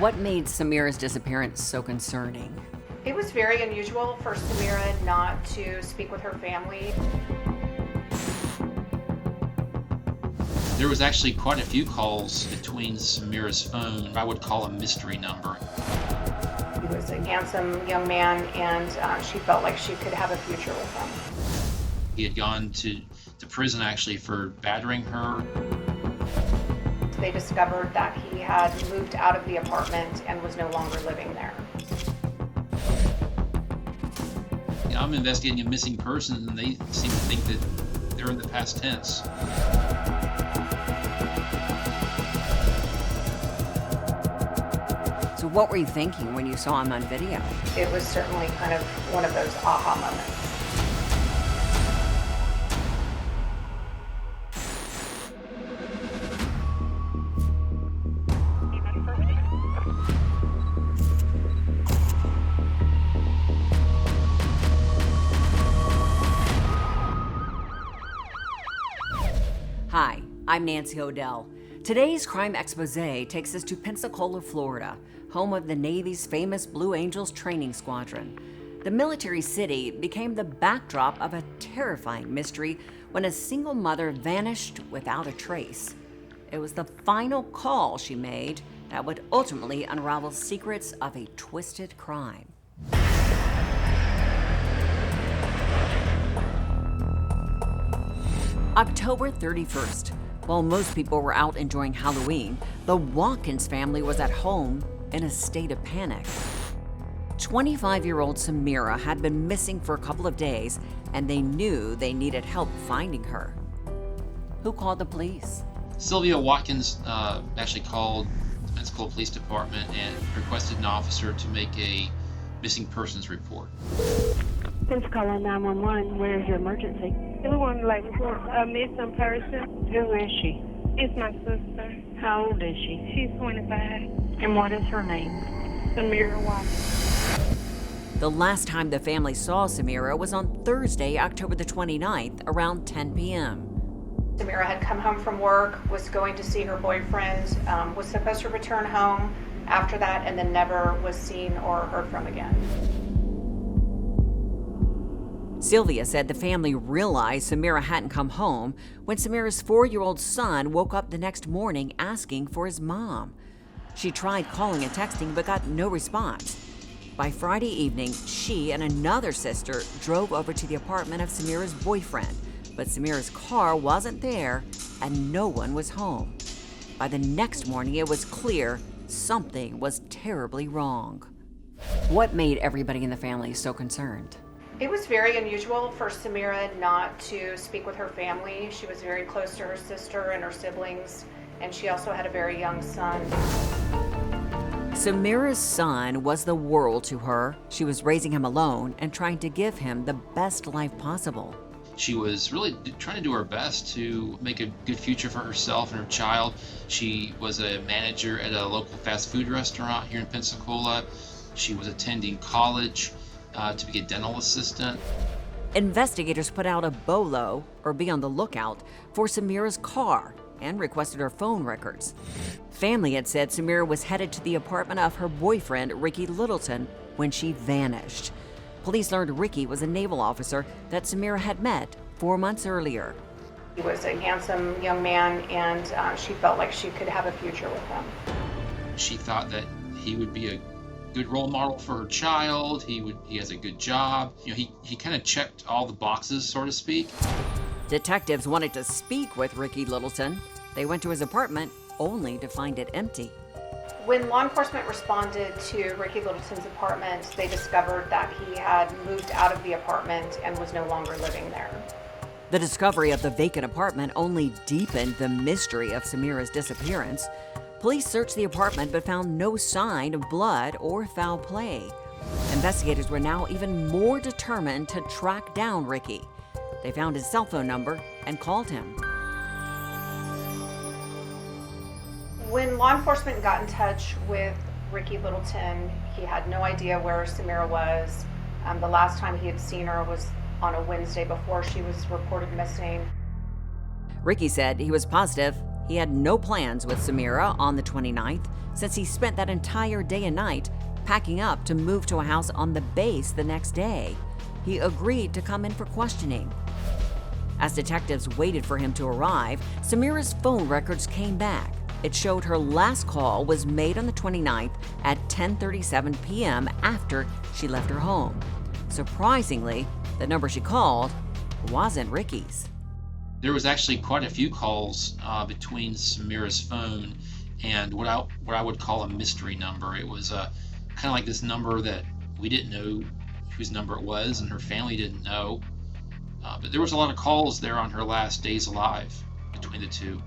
What made Samira's disappearance so concerning? It was very unusual for Samira not to speak with her family. There was actually quite a few calls between Samira's phone. I would call a mystery number. He was a handsome young man, and she felt like she could have a future with him. He had gone to prison actually for battering her. They discovered that he had moved out of the apartment and was no longer living there. I'm investigating a missing person, and they seem to think that they're in the past tense. So what were you thinking when you saw him on video? It was certainly kind of one of those aha moments. Hi, I'm Nancy O'Dell. Today's Crime Exposé takes us to Pensacola, Florida, home of the Navy's famous Blue Angels training squadron. The military city became the backdrop of a terrifying mystery when a single mother vanished without a trace. It was the final call she made that would ultimately unravel secrets of a twisted crime. October 31st. While most people were out enjoying Halloween, the Watkins family was at home in a state of panic. 25-year-old Samira had been missing for a couple of days, and they knew they needed help finding her. Who called the police? Sylvia Watkins actually called the Pensacola Police Department and requested an officer to make a missing persons report. Pensacola 911, where is your emergency? We want to report a missing person. Who is she? It's my sister. How old is she? She's 25. And what is her name? Samira Watkins. The last time the family saw Samira was on Thursday, October the 29th, around 10 p.m. Samira had come home from work, was going to see her boyfriend, was supposed to return home after that, and then never was seen or heard from again. Sylvia said the family realized Samira hadn't come home when Samira's 4-year-old son woke up the next morning asking for his mom. She tried calling and texting but got no response. By Friday evening, she and another sister drove over to the apartment of Samira's boyfriend, but Samira's car wasn't there and no one was home. By the next morning, it was clear something was terribly wrong. What made everybody in the family so concerned? It was very unusual for Samira not to speak with her family. She was very close to her sister and her siblings, and she also had a very young son. Samira's son was the world to her. She was raising him alone and trying to give him the best life possible. She was really trying to do her best to make a good future for herself and her child. She was a manager at a local fast food restaurant here in Pensacola. She was attending college to be a dental assistant. Investigators put out a BOLO, or be on the lookout, for Samira's car and requested her phone records. Family had said Samira was headed to the apartment of her boyfriend, Ricky Littleton, when she vanished. Police learned Ricky was a naval officer that Samira had met 4 months earlier. He was a handsome young man, and she felt like she could have a future with him. She thought that he would be a good role model for her child. He has a good job. He kind of checked all the boxes, so to speak. Detectives wanted to speak with Ricky Littleton. They went to his apartment only to find it empty. When law enforcement responded to Ricky Littleton's apartment, they discovered that he had moved out of the apartment and was no longer living there. The discovery of the vacant apartment only deepened the mystery of Samira's disappearance. Police searched the apartment but found no sign of blood or foul play. Investigators were now even more determined to track down Ricky. They found his cell phone number and called him. When law enforcement got in touch with Ricky Littleton, he had no idea where Samira was. The last time he had seen her was on a Wednesday before she was reported missing. Ricky said he was positive He had no plans with Samira on the 29th since he spent that entire day and night packing up to move to a house on the base the next day. He agreed to come in for questioning. As detectives waited for him to arrive, Samira's phone records came back. It showed her last call was made on the 29th at 10:37 p.m. after she left her home. Surprisingly, the number she called wasn't Ricky's. There was actually quite a few calls between Samira's phone and what I would call a mystery number. It was kind of like this number that we didn't know whose number it was, and her family didn't know. But there was a lot of calls there on her last days alive between the two.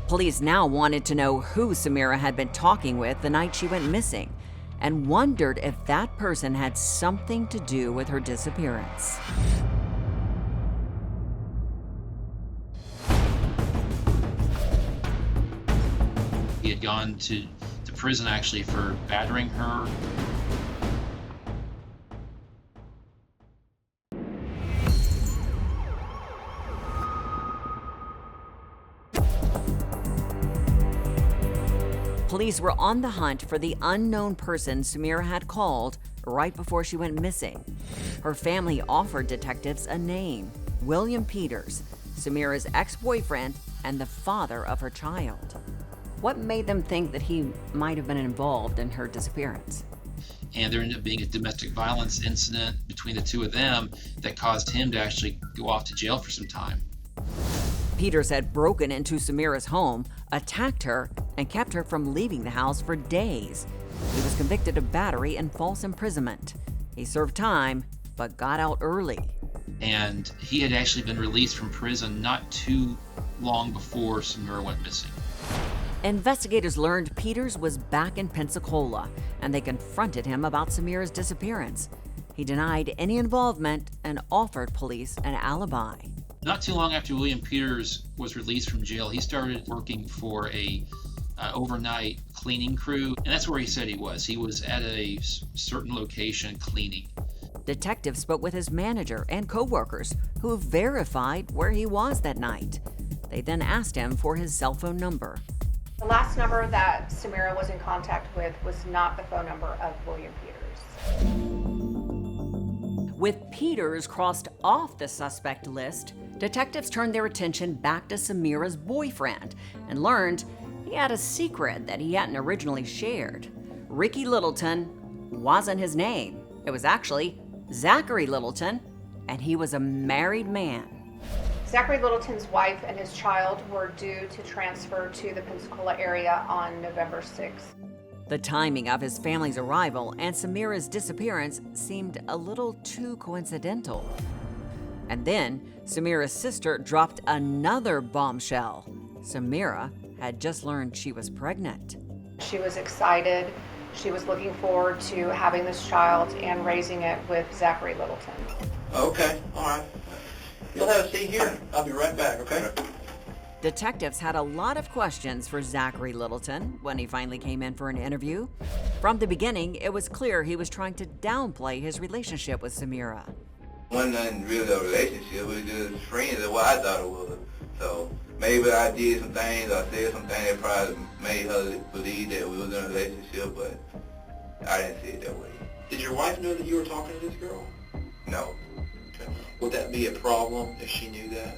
Police now wanted to know who Samira had been talking with the night she went missing, and wondered if that person had something to do with her disappearance. He had gone to prison actually for battering her. Police were on the hunt for the unknown person Samira had called right before she went missing. Her family offered detectives a name: William Peters, Samira's ex-boyfriend and the father of her child. What made them think that he might have been involved in her disappearance? And there ended up being a domestic violence incident between the two of them that caused him to actually go off to jail for some time. Peters had broken into Samira's home, attacked her, and kept her from leaving the house for days. He was convicted of battery and false imprisonment. He served time, but got out early. And he had actually been released from prison not too long before Samira went missing. Investigators learned Peters was back in Pensacola, and they confronted him about Samira's disappearance. He denied any involvement and offered police an alibi. Not too long after William Peters was released from jail, he started working for a overnight cleaning crew, and that's where he said he was. He was at a certain location cleaning. Detectives spoke with his manager and co-workers who verified where he was that night. They then asked him for his cell phone number. The last number that Samira was in contact with was not the phone number of William Peters. With Peters crossed off the suspect list, detectives turned their attention back to Samira's boyfriend and learned he had a secret that he hadn't originally shared. Ricky Littleton wasn't his name. It was actually Zachary Littleton, and he was a married man. Zachary Littleton's wife and his child were due to transfer to the Pensacola area on November 6th. The timing of his family's arrival and Samira's disappearance seemed a little too coincidental. And then Samira's sister dropped another bombshell. Samira had just learned she was pregnant. She was excited. She was looking forward to having this child and raising it with Zachary Littleton. Okay, all right. You'll have a seat here. I'll be right back, okay? Detectives had a lot of questions for Zachary Littleton when he finally came in for an interview. From the beginning, it was clear he was trying to downplay his relationship with Samira. Wasn't nothing really a relationship. We were just friends. That's what I thought it was. So maybe I did some things, I said some things that probably made her believe that we was in a relationship, but I didn't see it that way. Did your wife know that you were talking to this girl? No. Okay. Would that be a problem if she knew that?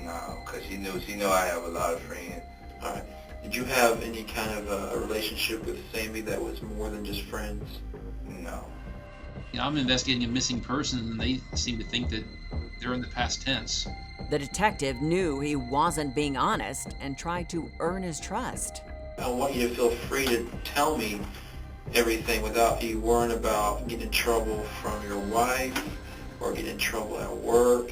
No, because she knew I have a lot of friends. All right. Did you have any kind of a relationship with Sammy that was more than just friends? No. You know, I'm investigating a missing person, and they seem to think that they're in the past tense. The detective knew he wasn't being honest and tried to earn his trust. I want you to feel free to tell me everything without you worrying about getting in trouble from your wife or getting in trouble at work.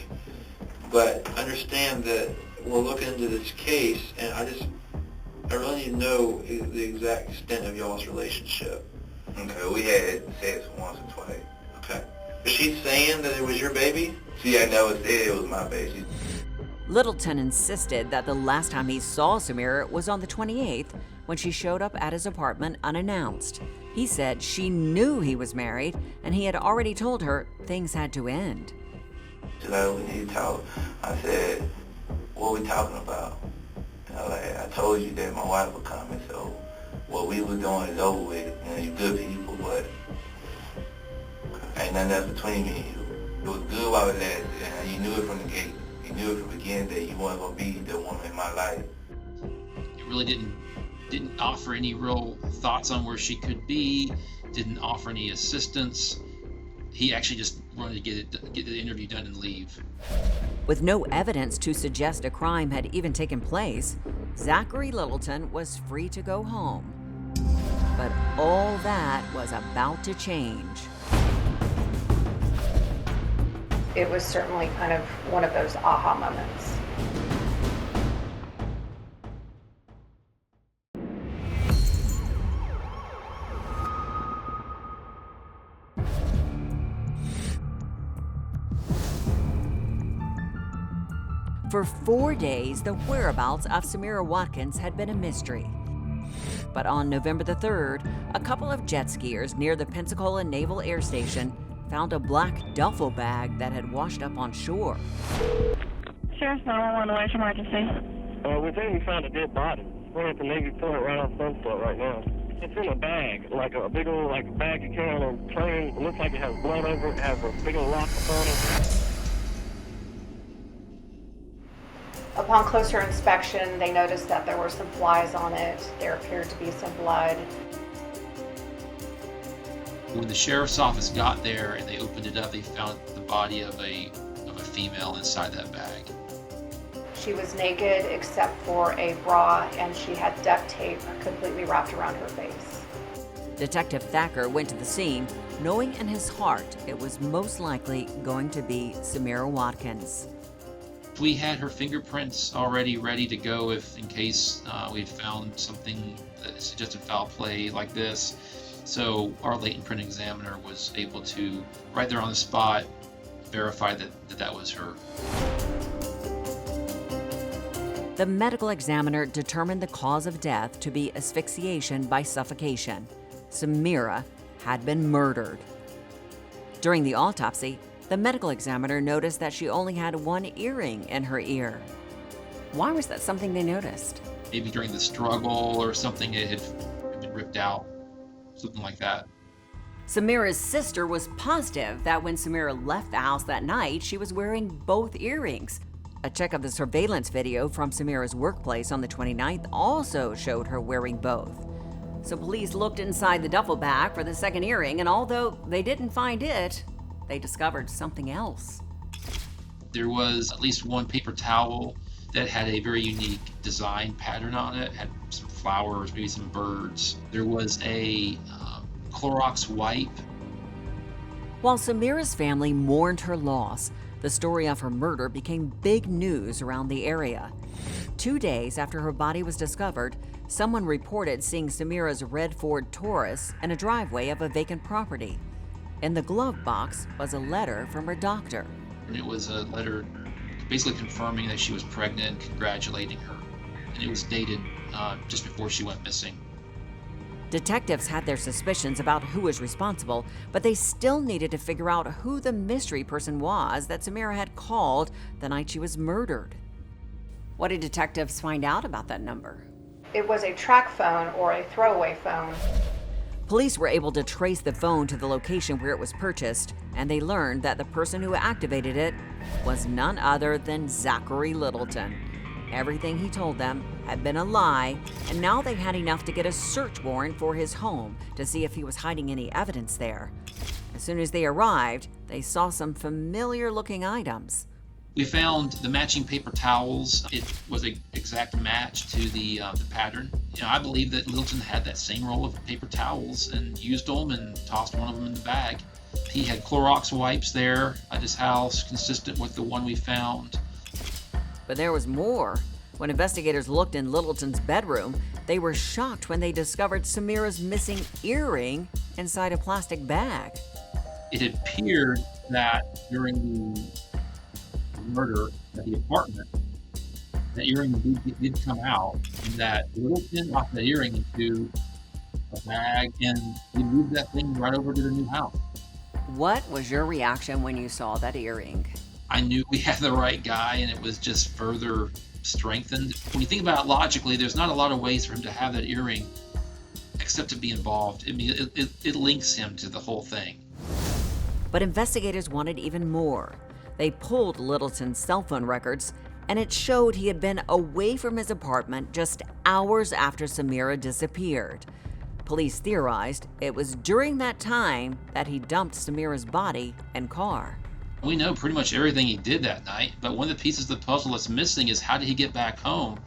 But understand that we're looking into this case, and I really need to know the exact extent of y'all's relationship. Okay, we had sex once or twice. Okay. Is she saying that it was your baby? She had never said it was my baby. Littleton insisted that the last time he saw Samira was on the 28th when she showed up at his apartment unannounced. He said she knew he was married and he had already told her things had to end. She's like, we need to talk. I said, what are we talking about? I told you that my wife was coming, so what we was doing is over with. You good people, but ain't nothing else between me and you. It was good while it lasted, and you knew it from the gate. You knew it from the beginning that you weren't gonna be the woman in my life. It really didn't offer any real thoughts on where she could be, didn't offer any assistance. He actually just wanted to get the interview done and leave. With no evidence to suggest a crime had even taken place, Zachary Littleton was free to go home. But all that was about to change. It was certainly kind of one of those aha moments. For 4 days, the whereabouts of Samira Watkins had been a mystery. But on November the 3rd, a couple of jet skiers near the Pensacola Naval Air Station found a black duffel bag that had washed up on shore. Sheriff's 911, where's your emergency? We think we found a dead body. We're at the Navy Point right off Sunset right now. It's in a bag, like a big old bag you carry on a plane. It looks like it has blood over it, has a big old lock on it. Upon closer inspection, they noticed that there were some flies on it. There appeared to be some blood. When the sheriff's office got there and they opened it up, they found the body of a female inside that bag. She was naked except for a bra, and she had duct tape completely wrapped around her face. Detective Thacker went to the scene, knowing in his heart it was most likely going to be Samira Watkins. We had her fingerprints already ready to go if in case we had found something that suggested foul play like this. So our latent print examiner was able to, right there on the spot, verify that was her. The medical examiner determined the cause of death to be asphyxiation by suffocation. Samira had been murdered. During the autopsy, the medical examiner noticed that she only had one earring in her ear. Why was that something they noticed? Maybe during the struggle or something, it had been ripped out, something like that. Samira's sister was positive that when Samira left the house that night, she was wearing both earrings. A check of the surveillance video from Samira's workplace on the 29th also showed her wearing both. So police looked inside the duffel bag for the second earring, and although they didn't find it, they discovered something else. There was at least one paper towel that had a very unique design pattern on it, had some flowers, maybe some birds. There was a Clorox wipe. While Samira's family mourned her loss, the story of her murder became big news around the area. 2 days after her body was discovered, someone reported seeing Samira's red Ford Taurus in a driveway of a vacant property. In the glove box was a letter from her doctor. And it was a letter basically confirming that she was pregnant, congratulating her. And it was dated just before she went missing. Detectives had their suspicions about who was responsible, but they still needed to figure out who the mystery person was that Samira had called the night she was murdered. What did detectives find out about that number? It was a track phone or a throwaway phone. Police were able to trace the phone to the location where it was purchased, and they learned that the person who activated it was none other than Zachary Littleton. Everything he told them had been a lie, and now they had enough to get a search warrant for his home to see if he was hiding any evidence there. As soon as they arrived, they saw some familiar-looking items. We found the matching paper towels. It was an exact match to the pattern. I believe that Littleton had that same roll of paper towels and used them and tossed one of them in the bag. He had Clorox wipes there at his house, consistent with the one we found. But there was more. When investigators looked in Littleton's bedroom, they were shocked when they discovered Samira's missing earring inside a plastic bag. It appeared that during the murder at the apartment, the earring did come out, and that Littleton locked the earring into a bag, and he moved that thing right over to the new house. What was your reaction when you saw that earring? I knew we had the right guy, and it was just further strengthened. When you think about it logically, there's not a lot of ways for him to have that earring except to be involved. I mean, it links him to the whole thing. But investigators wanted even more. They pulled Littleton's cell phone records, and it showed he had been away from his apartment just hours after Samira disappeared. Police theorized it was during that time that he dumped Samira's body and car. We know pretty much everything he did that night, but one of the pieces of the puzzle that's missing is how did he get back home?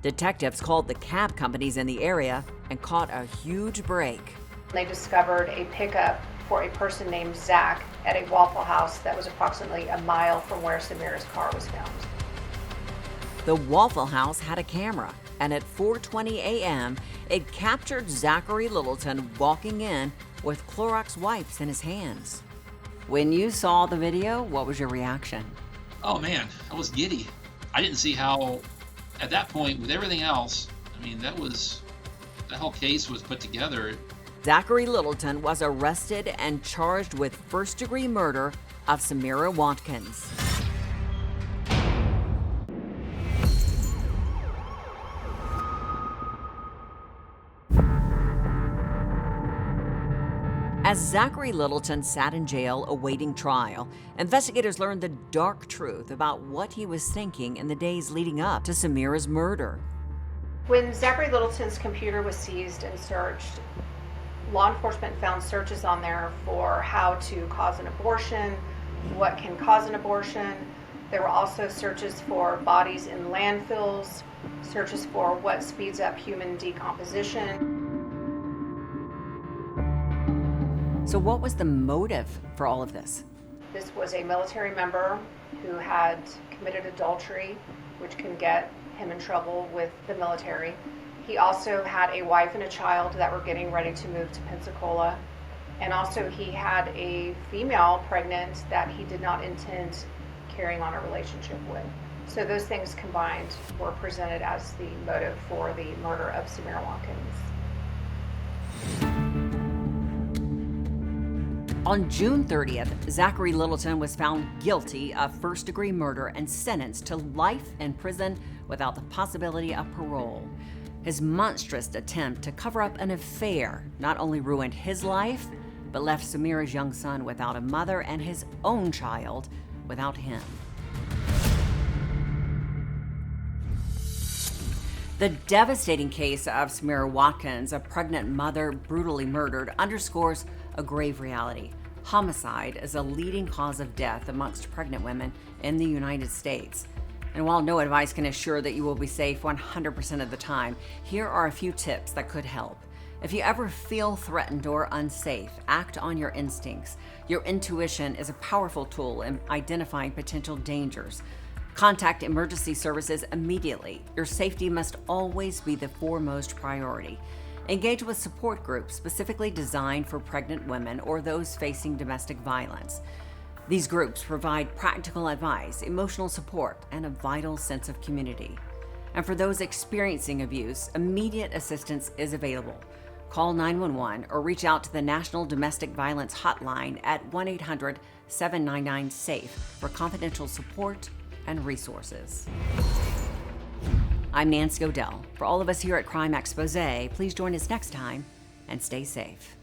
Detectives called the cab companies in the area and caught a huge break. They discovered a pickup for a person named Zach at a Waffle House that was approximately a mile from where Samira's car was found. The Waffle House had a camera, and at 4:20 a.m., it captured Zachary Littleton walking in with Clorox wipes in his hands. When you saw the video, what was your reaction? Oh man, I was giddy. I didn't see how, at that point, with everything else, I mean, that whole case was put together. Zachary Littleton was arrested and charged with first-degree murder of Samira Watkins. As Zachary Littleton sat in jail awaiting trial, investigators learned the dark truth about what he was thinking in the days leading up to Samira's murder. When Zachary Littleton's computer was seized and searched, law enforcement found searches on there for how to cause an abortion, what can cause an abortion. There were also searches for bodies in landfills, searches for what speeds up human decomposition. So what was the motive for all of this? This was a military member who had committed adultery, which can get him in trouble with the military. He also had a wife and a child that were getting ready to move to Pensacola. And also he had a female pregnant that he did not intend carrying on a relationship with. So those things combined were presented as the motive for the murder of Samira Watkins. On June 30th, Zachary Littleton was found guilty of first-degree murder and sentenced to life in prison without the possibility of parole. His monstrous attempt to cover up an affair not only ruined his life, but left Samira's young son without a mother and his own child without him. The devastating case of Samira Watkins, a pregnant mother brutally murdered, underscores a grave reality. Homicide is a leading cause of death amongst pregnant women in the United States. And while no advice can assure that you will be safe 100% of the time, here are a few tips that could help. If you ever feel threatened or unsafe, act on your instincts. Your intuition is a powerful tool in identifying potential dangers. Contact emergency services immediately. Your safety must always be the foremost priority. Engage with support groups specifically designed for pregnant women or those facing domestic violence. These groups provide practical advice, emotional support, and a vital sense of community. And for those experiencing abuse, immediate assistance is available. Call 911 or reach out to the National Domestic Violence Hotline at 1-800-799-SAFE for confidential support and resources. I'm Nancy O'Dell. For all of us here at Crime Exposé, please join us next time and stay safe.